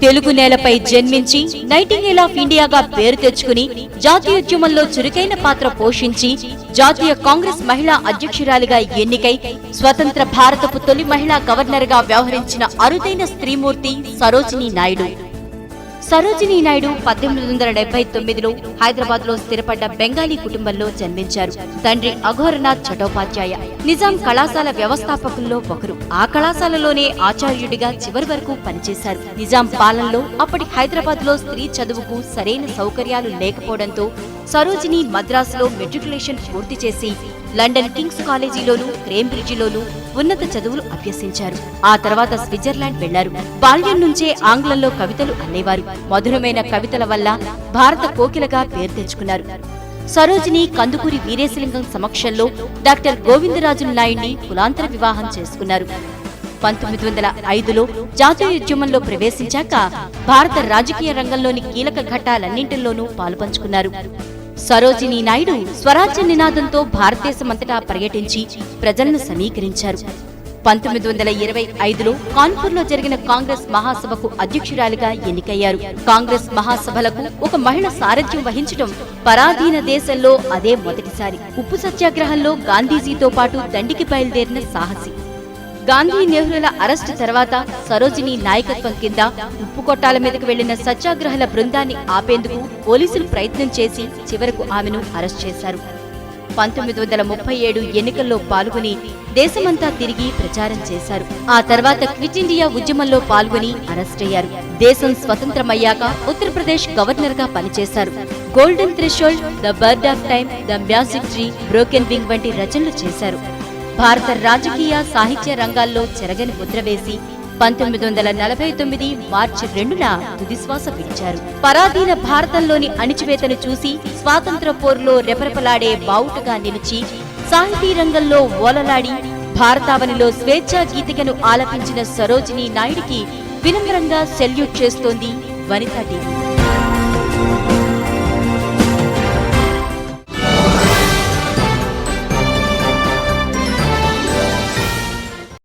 తెలుగు నేలపై జన్మించి nightingale of ఇండియాగా పేరు తెచ్చుకుని జాతీయోద్యమంలో చురుకైన పాత్ర పోషించి జాతీయ కాంగ్రెస్ మహిళా అధ్యక్షురాలిగా ఎన్నికై స్వతంత్ర భారతపు తొలి మహిళా గవర్నర్గా వ్యవహరించిన అరుదైన స్త్రీమూర్తి సరోజినీ నాయుడు. సరోజినీ నాయుడు 1879లో హైదరాబాద్లో స్థిరపడ్డ బెంగాలీ కుటుంబంలో జన్మించారు. తండ్రి అఘోరనాథ్ చటోపాధ్యాయ నిజాం కళాశాల వ్యవస్థాపకుల్లో ఒకరు. ఆ కళాశాలలోనే ఆచార్యుడిగా చివరి వరకు పనిచేశారు. నిజాం పాలనలో అప్పటి హైదరాబాద్లో స్త్రీ చదువుకు సరైన సౌకర్యాలు లేకపోవడంతో సరోజినీ మద్రాసులో మెట్రికులేషన్ పూర్తి చేసి లండన్ కింగ్స్ కాలేజీలోనూ కేంబ్రిడ్జిలోనూ ఉన్నత చదువులు అభ్యసించారు. ఆ తర్వాత స్విట్జర్లాండ్ వెళ్లారు. బాల్యం నుంచే ఆంగ్లంలో కవితలు అల్లేవారు. మధురమైన కవితల వల్ల భారత కోకిలగా పేరు తెచ్చుకున్నారు. సరోజిని కందుకూరి వీరేశలింగం సమక్షంలో డాక్టర్ గోవిందరాజు నాయుడిని కులాంతర వివాహం చేసుకున్నారు. 1905లో జాతీయోద్యమంలో ప్రవేశించాక భారత రాజకీయ రంగంలోని కీలక ఘట్టాలన్నింటిలోనూ పాలుపంచుకున్నారు. సరోజినీ నాయుడు స్వరాజ్య నినాదంతో భారతదేశమంతటా పర్యటించి ప్రజలను సమీకరించారు. 1925లో కాన్పూర్లో జరిగిన కాంగ్రెస్ మహాసభకు అధ్యక్షురాలిగా ఎన్నికయ్యారు. కాంగ్రెస్ మహాసభలకు ఒక మహిళ సారథ్యం వహించడం పరాధీన దేశంలో అదే మొదటిసారి. ఉప్పు సత్యాగ్రహంలో గాంధీజీతో పాటు దండికి బయలుదేరిన సాహసి. గాంధీ నెహ్రూల అరెస్టు తర్వాత సరోజినీ నాయకత్వం కింద ఉప్పు కొట్టాల మీదకు వెళ్లిన సత్యాగ్రహుల బృందాన్ని ఆపేందుకు పోలీసులు ప్రయత్నం చేసి చివరకు ఆమెను అరెస్ట్ చేశారు. 1937 ఎన్నికల్లో పాల్గొని దేశమంతా తిరిగి ప్రచారం చేశారు. ఆ తర్వాత క్విట్ ఇండియా ఉద్యమంలో పాల్గొని అరెస్టయ్యారు. దేశం స్వతంత్రమయ్యాక ఉత్తరప్రదేశ్ గవర్నర్ గా పనిచేశారు. Golden threshold, the bird of time, the magic tree, broken wing వంటి రచనలు చేశారు. భారత రాజకీయ సాహిత్య రంగాల్లో చెరగని ముద్ర వేసి 1949 మార్చి 2న తుదిశ్వాస విడిచారు. పరాధీన భారతంలోని అణిచివేతను చూసి స్వాతంత్ర పోరులో రెపరెపలాడే బావుటగా నిలిచి సాహితీ రంగంలో ఓలలాడి భారతావనిలో స్వేచ్ఛా గీతికను ఆలపించిన సరోజినీ నాయుడికి వినమ్రంగా సెల్యూట్ చేస్తోంది వనితా టీవీ.